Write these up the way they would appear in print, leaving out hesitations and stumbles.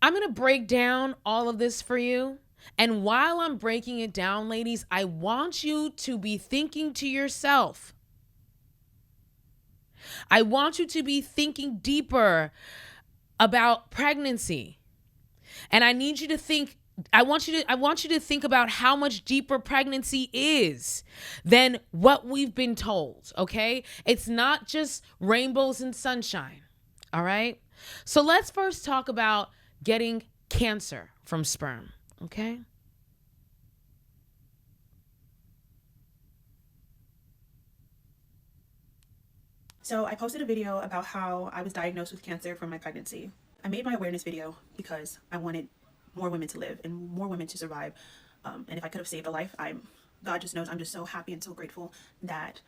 I'm going to break down all of this for you. And while I'm breaking it down, ladies, I want you to be thinking to yourself. I want you to be thinking deeper about pregnancy. And I need you to think, I want you to think about how much deeper pregnancy is than what we've been told, okay? It's not just rainbows and sunshine, all right? So let's first talk about getting cancer from sperm, okay? So I posted a video about how I was diagnosed with cancer from my pregnancy. I made my awareness video because I wanted more women to live and more women to survive. And if I could have saved a life, God just knows I'm just so happy and so grateful that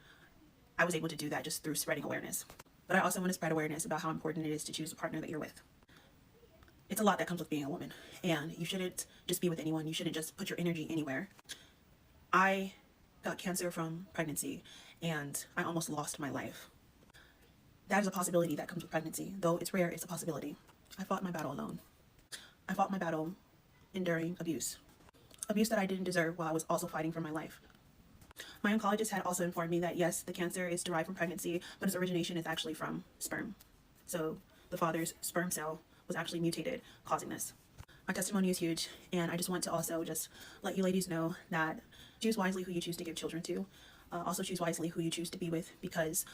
I was able to do that just through spreading awareness. But I also want to spread awareness about how important it is to choose a partner that you're with. It's a lot that comes with being a woman, and you shouldn't just be with anyone. You shouldn't just put your energy anywhere. I got cancer from pregnancy, and I almost lost my life. That is a possibility that comes with pregnancy. Though it's rare, it's a possibility. I fought my battle alone. I fought my battle enduring abuse. Abuse that I didn't deserve while I was also fighting for my life. My oncologist had also informed me that yes, the cancer is derived from pregnancy, but its origination is actually from sperm. So the father's sperm cell was actually mutated, causing this. My testimony is huge, and I just want to also just let you ladies know that choose wisely who you choose to give children to. Also choose wisely who you choose to be with, because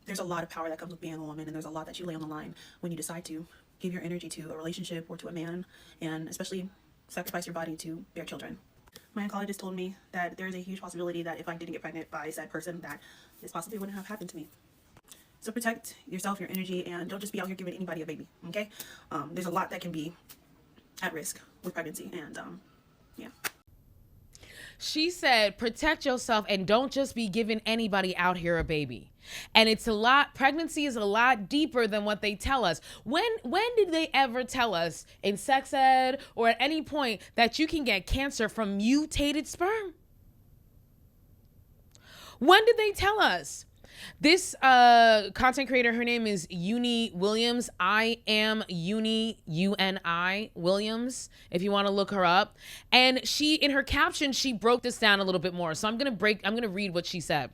there's a lot of power that comes with being a woman, and there's a lot that you lay on the line when you decide to give your energy to a relationship or to a man, and especially sacrifice your body to bear children. My oncologist told me that there is a huge possibility that if I didn't get pregnant by said person, that this possibly wouldn't have happened to me. So protect yourself, your energy, and don't just be out here giving anybody a baby, okay? There's a lot that can be at risk with pregnancy, and yeah. She said, protect yourself and don't just be giving anybody out here a baby. And it's a lot, pregnancy is a lot deeper than what they tell us. When did they ever tell us in sex ed or at any point that you can get cancer from mutated sperm? When did they tell us? This content creator, her name is Uni Williams. I am Uni, UNI Williams, if you want to look her up. And she, in her caption, she broke this down a little bit more. So I'm going to read what she said.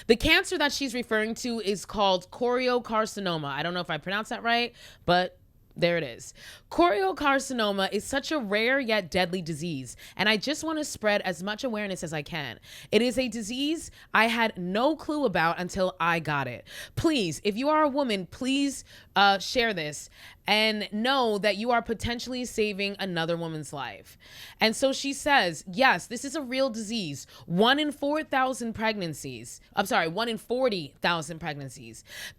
The cancer that she's referring to is called choriocarcinoma. I don't know if I pronounced that right, but there it is. Choriocarcinoma is such a rare yet deadly disease, and I just want to spread as much awareness as I can. It is a disease I had no clue about until I got it. Please, if you are a woman, please share this and know that you are potentially saving another woman's life. And so she says, yes, this is a real disease. 1 in 40,000 pregnancies.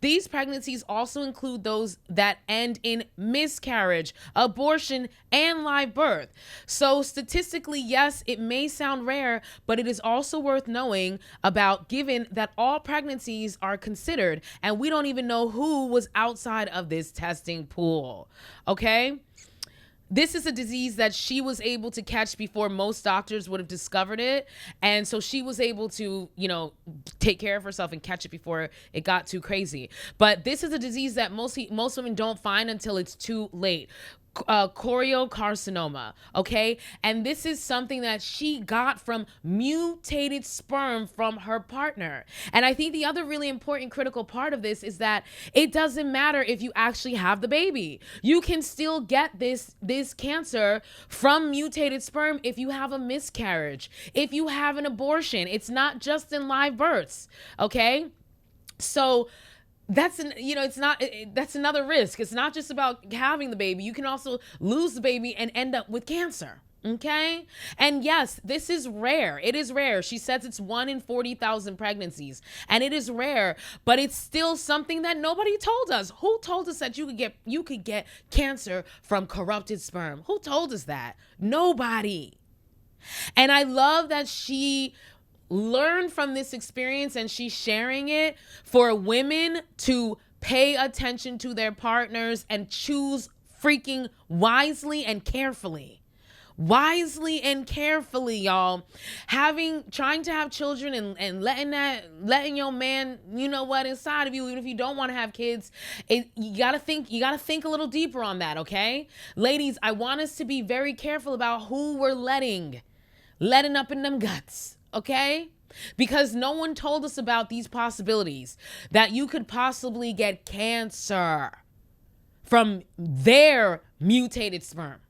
These pregnancies also include those that end in miscarriage, abortion, and live birth. So statistically, yes, it may sound rare, but it is also worth knowing about, given that all pregnancies are considered, and we don't even know who was outside of this testing pool. Okay? This is a disease that she was able to catch before most doctors would have discovered it. And so she was able to, take care of herself and catch it before it got too crazy. But this is a disease that most women don't find until it's too late. Choriocarcinoma, okay? And this is something that she got from mutated sperm from her partner. And I think the other really important critical part of this is that it doesn't matter if you actually have the baby. You can still get this cancer from mutated sperm if you have a miscarriage, if you have an abortion. It's not just in live births, okay? So that's another risk. It's not just about having the baby. You can also lose the baby and end up with cancer. Okay. And yes, this is rare. It is rare. She says it's 1 in 40,000 pregnancies, and it is rare, but it's still something that nobody told us. Who told us that you could get cancer from corrupted sperm? Who told us that? Nobody. And I love that she learn from this experience and she's sharing it for women to pay attention to their partners and choose freaking wisely and carefully. wisely and carefully, y'all. Trying to have children and letting your man, you know what, inside of you, even if you don't want to have kids, you gotta think a little deeper on that, okay? Ladies, I want us to be very careful about who we're letting up in them guts, okay? Because no one told us about these possibilities, that you could possibly get cancer from their mutated sperm,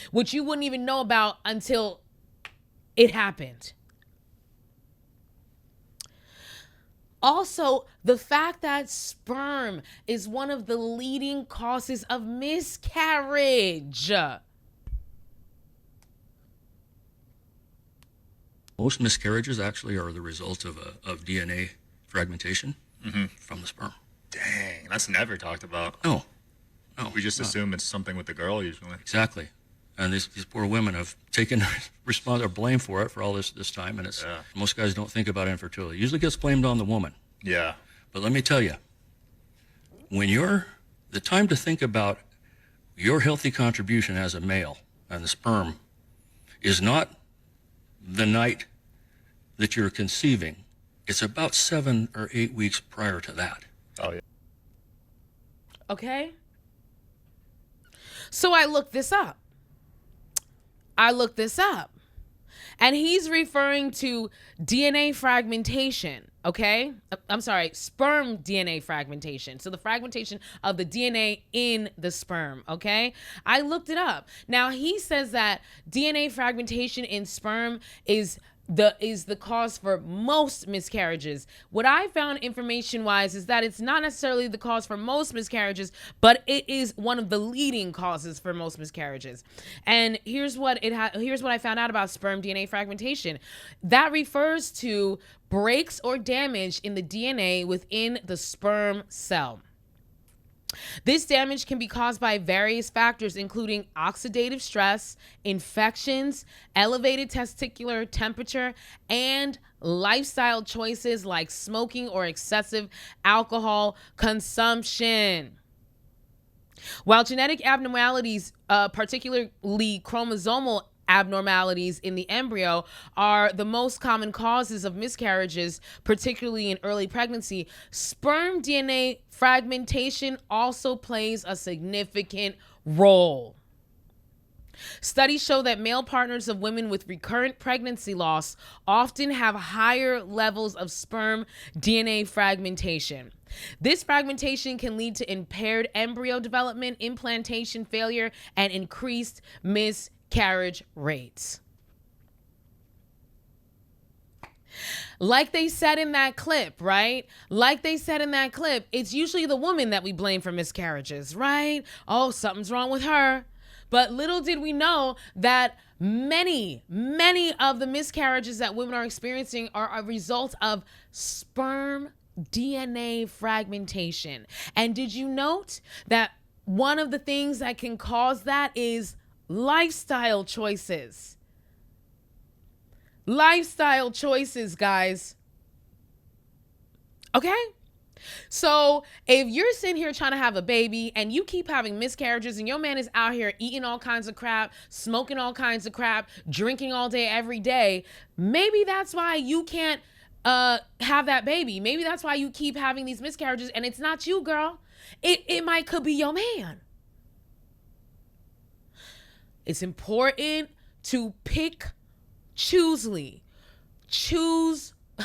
which you wouldn't even know about until it happened. Also, the fact that sperm is one of the leading causes of miscarriage. Most miscarriages actually are the result of DNA fragmentation from the sperm. Dang, that's never talked about. No. We just assume it's something with the girl usually. Exactly. And these poor women have taken blame for it for all this time, and most guys don't think about infertility. It usually gets blamed on the woman. Yeah. But let me tell you, when the time to think about your healthy contribution as a male and the sperm is not the night that you're conceiving, it's about 7 or 8 weeks prior to that. Oh, yeah. Okay? So I looked this up. And he's referring to DNA fragmentation, okay? I'm sorry, sperm DNA fragmentation. So the fragmentation of the DNA in the sperm, okay? I looked it up. Now, he says that DNA fragmentation in sperm is the cause for most miscarriages. What I found information-wise is that it's not necessarily the cause for most miscarriages, but it is one of the leading causes for most miscarriages. And here's what I found out about sperm DNA fragmentation. That refers to breaks or damage in the DNA within the sperm cell. This damage can be caused by various factors, including oxidative stress, infections, elevated testicular temperature, and lifestyle choices like smoking or excessive alcohol consumption. While genetic abnormalities, particularly chromosomal abnormalities in the embryo, are the most common causes of miscarriages, particularly in early pregnancy, sperm DNA fragmentation also plays a significant role. Studies show that male partners of women with recurrent pregnancy loss often have higher levels of sperm DNA fragmentation. This fragmentation can lead to impaired embryo development, implantation failure, and increased miscarriage rates. Like they said in that clip, right? It's usually the woman that we blame for miscarriages, right? Oh, something's wrong with her. But little did we know that many of the miscarriages that women are experiencing are a result of sperm DNA fragmentation. And did you note that one of the things that can cause that is lifestyle choices? Lifestyle choices, guys. Okay? So if you're sitting here trying to have a baby and you keep having miscarriages and your man is out here eating all kinds of crap, smoking all kinds of crap, drinking all day, every day, maybe that's why you can't have that baby. Maybe that's why you keep having these miscarriages, and it's not you, girl. It could be your man. It's important to pick choosily.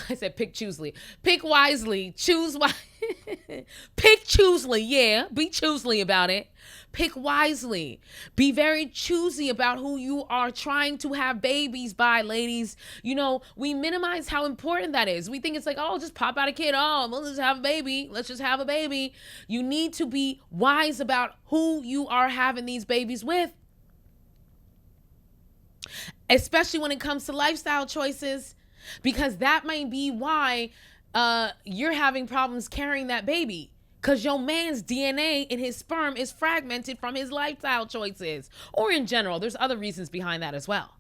I said pick choosily. Pick wisely. Choose wisely. Pick choosily. Yeah, be choosily about it. Pick wisely. Be very choosy about who you are trying to have babies by, ladies. You know, we minimize how important that is. We think it's like, oh, just pop out a kid. Oh, let's just have a baby. Let's just have a baby. You need to be wise about who you are having these babies with. Especially when it comes to lifestyle choices, because that might be why you're having problems carrying that baby, because your man's DNA in his sperm is fragmented from his lifestyle choices, or in general. There's other reasons behind that as well.